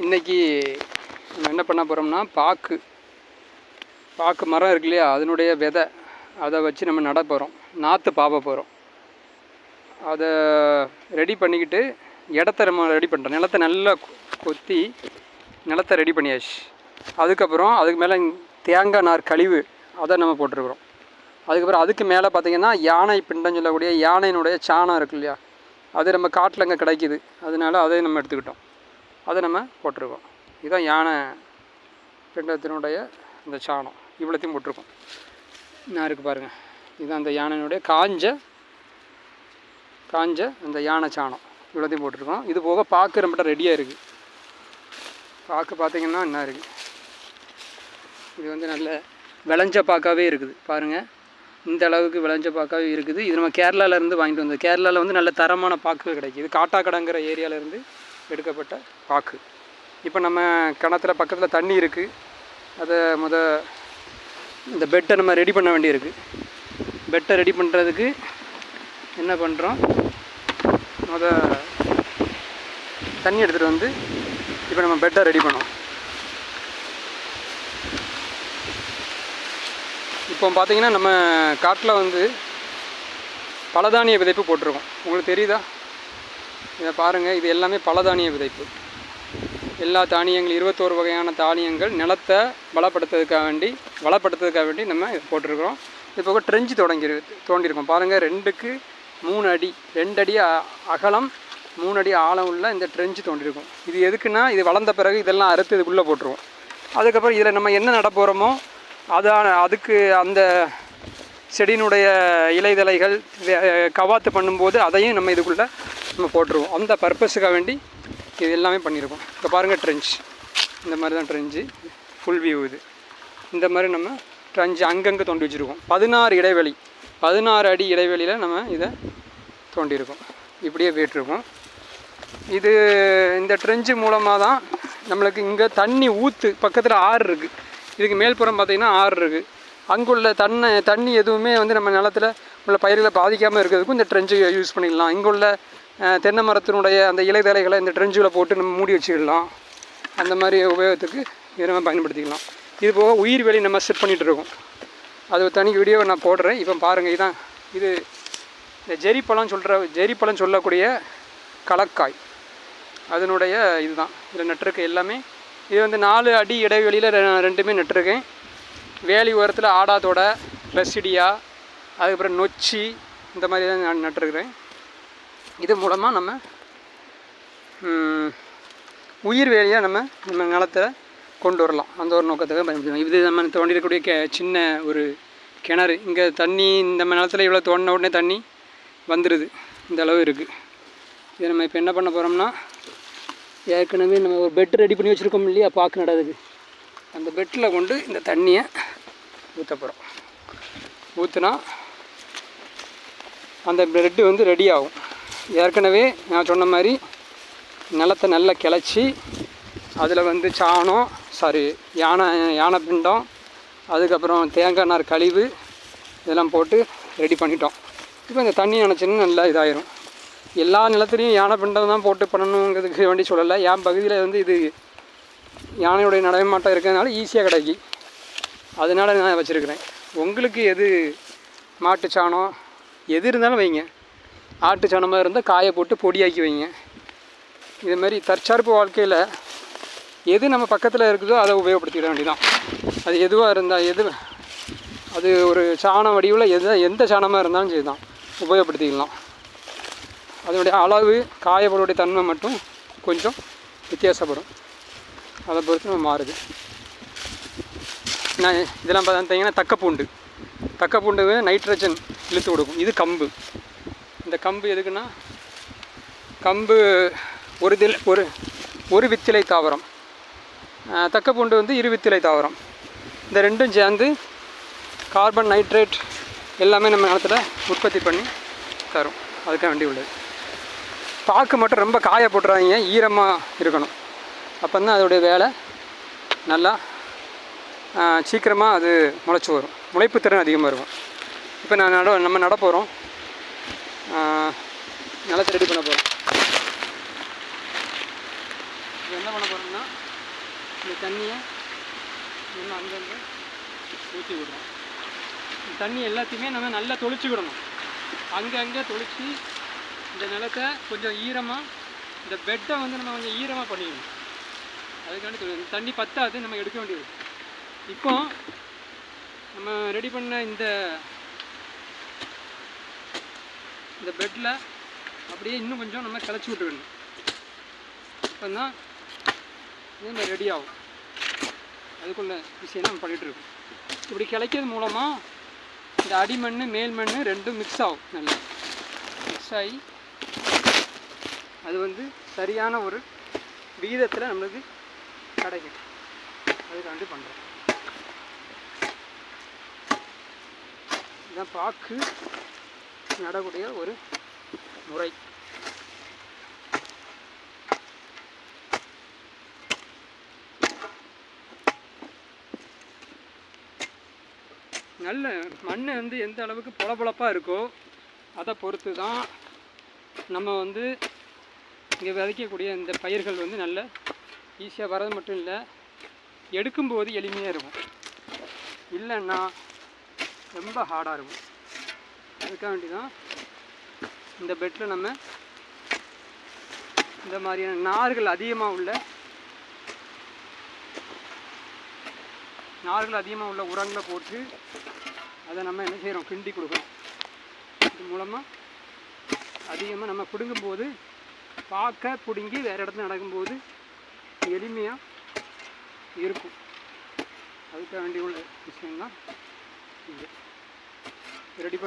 இன்றைக்கி நம்ம என்ன பண்ண போகிறோம்னா பாக்கு மரம் இருக்கு இல்லையா, அதனுடைய விதை அதை வச்சு நம்ம நட போகிறோம். நாற்று பாவ போகிறோம். அதை ரெடி பண்ணிக்கிட்டு இடத்த நம்ம ரெடி பண்ணுறோம். நிலத்தை நல்லா கொத்தி நிலத்தை ரெடி பண்ணியாச்சு. அதுக்கப்புறம் அதுக்கு மேலே தேங்காய் நார் கழிவு அதை நம்ம போட்டிருக்கிறோம். அதுக்கப்புறம் அதுக்கு மேலே பார்த்திங்கன்னா யானை பிண்டன்னு சொல்லக்கூடிய யானையினுடைய சாணம் இருக்கு இல்லையா, அது நம்ம காட்டில் அங்கே கிடைக்கிது. அதனால அதை நம்ம எடுத்துக்கிட்டோம், அதை நம்ம போட்டிருக்கோம். இதுதான் யானை பிண்டத்தினுடைய இந்த சாணம், இவ்வளோத்தையும் போட்டிருக்கோம். நான் இருக்குது பாருங்கள், இதுதான் அந்த யானையினுடைய காஞ்ச அந்த யானை சாணம், இவ்வளோத்தையும் போட்டிருக்கோம். இது போக பாக்கு நம்மகிட்ட ரெடியாக இருக்குது. பாக்கு பார்த்திங்கன்னா என்ன இருக்குது, இது வந்து நல்ல விளைஞ்ச பாக்காகவே இருக்குது பாருங்கள். இந்த அளவுக்கு விளைஞ்ச பாக்காகவே இருக்குது. இது நம்ம கேரளாவிலேருந்து வாங்கிட்டு வந்தது. கேரளாவில் வந்து நல்ல தரமான பாக்கு கிடைக்கிது. காட்டாக்கடங்கிற ஏரியாவிலேருந்து எடுக்கப்பட்ட பாக்கு. இப்போ நம்ம கிணத்துல பக்கத்தில் தண்ணி இருக்குது. அதை இந்த பெட்டை நம்ம ரெடி பண்ண வேண்டியிருக்கு. பெட்டை ரெடி பண்ணுறதுக்கு என்ன பண்ணுறோம், தண்ணி எடுத்துகிட்டு வந்து இப்போ நம்ம பெட்டை ரெடி பண்ணோம். இப்போ பார்த்திங்கன்னா நம்ம காட்டில் வந்து பலதானிய விதைப்பு போட்டிருக்கோம். உங்களுக்கு தெரியுதா? இதை பாருங்கள், இது எல்லாமே பலதானிய விதைப்பு. எல்லா தானியங்கள் 21 வகையான தானியங்கள் நிலத்தை வளப்படுத்துறதுக்காக வேண்டி நம்ம இதை போட்டிருக்கிறோம். இது போக ட்ரெஞ்சு தோண்டியிருக்கோம் பாருங்கள். 2க்கு 3 அடி, 2 அடி அகலம் 3 அடி ஆழம் உள்ள இந்த ட்ரெஞ்சு தோண்டியிருக்கோம். இது எதுக்குன்னா, இது வளர்ந்த பிறகு இதெல்லாம் அறுத்து இதுக்குள்ளே போட்டுருவோம். அதுக்கப்புறம் இதில் நம்ம என்ன நட போகிறோமோ அதுக்கு அந்த செடியினுடைய இலைதலைகள் கவாத்து பண்ணும்போது அதையும் நம்ம இதுக்குள்ளே நம்ம போட்டுருவோம். அந்த பர்பஸுக்காக வேண்டி இது எல்லாமே பண்ணியிருக்கோம். இப்போ பாருங்கள், ட்ரெஞ்ச் இந்த மாதிரி தான் ட்ரெஞ்சு, ஃபுல் வியூ இது. இந்த மாதிரி நம்ம ட்ரெஞ்சு அங்கங்கே தோண்டி வச்சுருக்கோம். 16 அடி இடைவெளியில் நம்ம இதை தோண்டியிருக்கோம். இப்படியே போய்ட்டுருக்கோம். இது இந்த ட்ரெஞ்சு மூலமாக தான் நம்மளுக்கு இங்கே தண்ணி பக்கத்தில் ஆறு இருக்குது. இதுக்கு மேல்புறம் பார்த்திங்கன்னா ஆறு இருக்குது. அங்குள்ள தண்ணி எதுவுமே வந்து நம்ம நிலத்தில் உள்ள பயிர்களை பாதிக்காமல் இருக்கிறதுக்கும் இந்த ட்ரெஞ்சு யூஸ் பண்ணிக்கலாம். இங்குள்ள தென்னை மரத்தினுடைய அந்த இலைதலைகளை இந்த ட்ரெஞ்சில் போட்டு நம்ம மூடி வச்சுக்கலாம். அந்த மாதிரி உபயோகத்துக்கு இதை நம்ம பயன்படுத்திக்கலாம். இது போக உயிர் வேலி நம்ம செட் பண்ணிகிட்டு இருக்கோம். அது தனி வீடியோவை நான் போடுறேன். இப்போ பாருங்கள், இது இந்த ஜெரிப்பழம் சொல்லக்கூடிய கலக்காய், அதனுடைய இதுதான் இதில் நட்டிருக்க எல்லாமே. இது வந்து 4 அடி இடைவெளியில் 2மே நட்டிருக்கேன். வேலி ஓரத்தில் ஆடாத்தோட, ரெசிடியா, அதுக்கப்புறம் நொச்சி, இந்த மாதிரி தான் நான் நட்டிருக்கிறேன். இது மூலமாக நம்ம உயிர் வேலியாக நம்ம நிலத்தில் கொண்டு வரலாம். அந்த ஒரு நோக்கத்துக்காக பயன்படுத்தலாம். இது நம்ம தோண்டிருக்கக்கூடிய சின்ன ஒரு கிணறு. இங்கே தண்ணி இந்த நிலத்தில் இவ்வளோ தோண்டின உடனே தண்ணி வந்துடுது, இந்த அளவு இருக்குது. இதை நம்ம இப்போ என்ன பண்ண போகிறோம்னா, ஏற்கனவே நம்ம ஒரு பெட் ரெடி பண்ணி வச்சுருக்கோம் இல்லையா பாக்கு நடாதுக்கு, அந்த பெட்டில் கொண்டு இந்த தண்ணியை ஊற்ற போகிறோம். ஊற்றுனா அந்த பெட்டு வந்து ரெடி ஆகும். ஏற்கனவே நான் சொன்ன மாதிரி நிலத்தை நல்லா கிளச்சி அதில் வந்து யானை பிண்டம், அதுக்கப்புறம் தேங்காய் நார் கழிவு இதெல்லாம் போட்டு ரெடி பண்ணிட்டோம். இப்போ இந்த தண்ணி நினச்சின்னு நல்லா இதாயிரும். எல்லா நிலத்துலையும் யானை பிண்டம் தான் போட்டு பண்ணணுங்கிறதுக்கு வேண்டி சொல்லலை. என் பகுதியில் வந்து இது யானையுடைய நடமாட்டம் இருக்கிறதுனால ஈஸியாக கிடைக்கி, அதனால நான் வச்சுருக்கிறேன். உங்களுக்கு எது மாட்டு சாணம் எது இருந்தாலும் வைங்க. ஆட்டு சாணமாக இருந்தால் காய போட்டு பொடியாக்கி வைங்க. இதுமாதிரி தற்சார்பு வாழ்க்கையில் எது நம்ம பக்கத்தில் இருக்குதோ அதை உபயோகப்படுத்திட வேண்டியதான். அது எதுவாக இருந்தால் அது ஒரு சாணம் வடிவில் எந்த சாணமாக இருந்தாலும் சரி தான் உபயோகப்படுத்திக்கலாம். அதனுடைய அளவு, காயப்பொருளுடைய தன்மை மட்டும் கொஞ்சம் வித்தியாசப்படும். அதை பொறுத்து நம்ம மாறுது. நான் இதெல்லாம் பார்த்தீங்கன்னா தக்கப்பூண்டு நைட்ரஜன் இழுத்து கொடுக்கும். இது கம்பு. இந்த கம்பு எதுக்குன்னா, கம்பு ஒரு வித்திலை தாவரம், தக்கப்பூண்டு வந்து 2 வித்திலை தாவரம். இந்த ரெண்டும் சேர்ந்து கார்பன் நைட்ரேட் எல்லாமே நம்ம நிலத்தில் உற்பத்தி பண்ணி தரும். அதுக்காக வேண்டி உள்ளது. பாக்கு மட்டும் ரொம்ப காய போட்டுறாதீங்க, ஈரமாக இருக்கணும். அப்போ தான் அதோடைய வேலை நல்லா சீக்கிரமாக அது முளைச்சி வரும், முளைப்பு திறன் அதிகமாக இருக்கும். இப்போ நம்ம நட போகிறோம், நிலத்தை ரெடி பண்ண போகிறோம். இப்போ என்ன பண்ண போகிறோம்னா இந்த தண்ணியை நம்ம அங்கங்கே ஊற்றி விடுறோம். இந்த தண்ணி எல்லாத்தையுமே நம்ம நல்லா தொளிச்சுக்கிடணும். அங்கங்கே தொளிச்சு இந்த நிலத்தை கொஞ்சம் ஈரமாக, இந்த பெட்டை வந்து நம்ம கொஞ்சம் ஈரமாக பண்ணிடணும். அதுக்காண்டி தண்ணி பத்தாது, நம்ம எடுக்க வேண்டியது. இப்போ நம்ம ரெடி பண்ண இந்த பெட்டில் அப்படியே இன்னும் கொஞ்சம் நம்ம கிளச்சி விட்டுக்கணும். இப்போ தான் இதே மாதிரி ரெடி ஆகும். அதுக்குள்ள விஷயம் நம்ம பண்ணிகிட்ருக்கோம். இப்படி கிளைக்கிறது மூலமாக இந்த அடிமண் மேல் மண் ரெண்டும் மிக்ஸ் ஆகும். நல்லா மிக்ஸ் ஆகி அது வந்து சரியான ஒரு விகிதத்தில் நம்மளுக்கு கிடைக்கும். அதுக்காண்டி பண்ணுறோம். இதுதான் பாக்கு நடக்கூடிய ஒரு முறை. நல்ல மண் வந்து எந்த அளவுக்கு பொலப்பொலப்பாக இருக்கோ அதை பொறுத்து தான் நம்ம வந்து இங்கே விதைக்கக்கூடிய இந்த பயிர்கள் வந்து நல்ல ஈஸியாக வர்றது மட்டும் இல்லை, எடுக்கும்போது எளிமையாக இருக்கும். இல்லைன்னா ரொம்ப ஹார்டாக இருக்கும். அதுக்காக வேண்டி தான் இந்த பெட்டில் நம்ம இந்த மாதிரியான நார்கள் அதிகமாக உள்ள உரங்களை போட்டு அதை நம்ம என்ன செய்கிறோம், கிண்டி கொடுக்குறோம். இது மூலமாக அதிகமாக நம்ம பிடுங்கும்போது பார்க்க பிடுங்கி வேறு இடத்துல நடக்கும்போது எளிமையாக இருக்கும். அதுக்காக வேண்டிய உள்ள விஷயம்தான் இது. ரெடி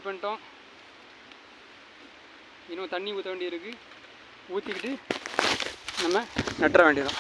பண்ணிட்டோம். இன்னும் தண்ணி ஊற்ற வேண்டியிருக்கு. ஊற்றிக்கிட்டு நம்ம நட்டுற வேண்டியதான்.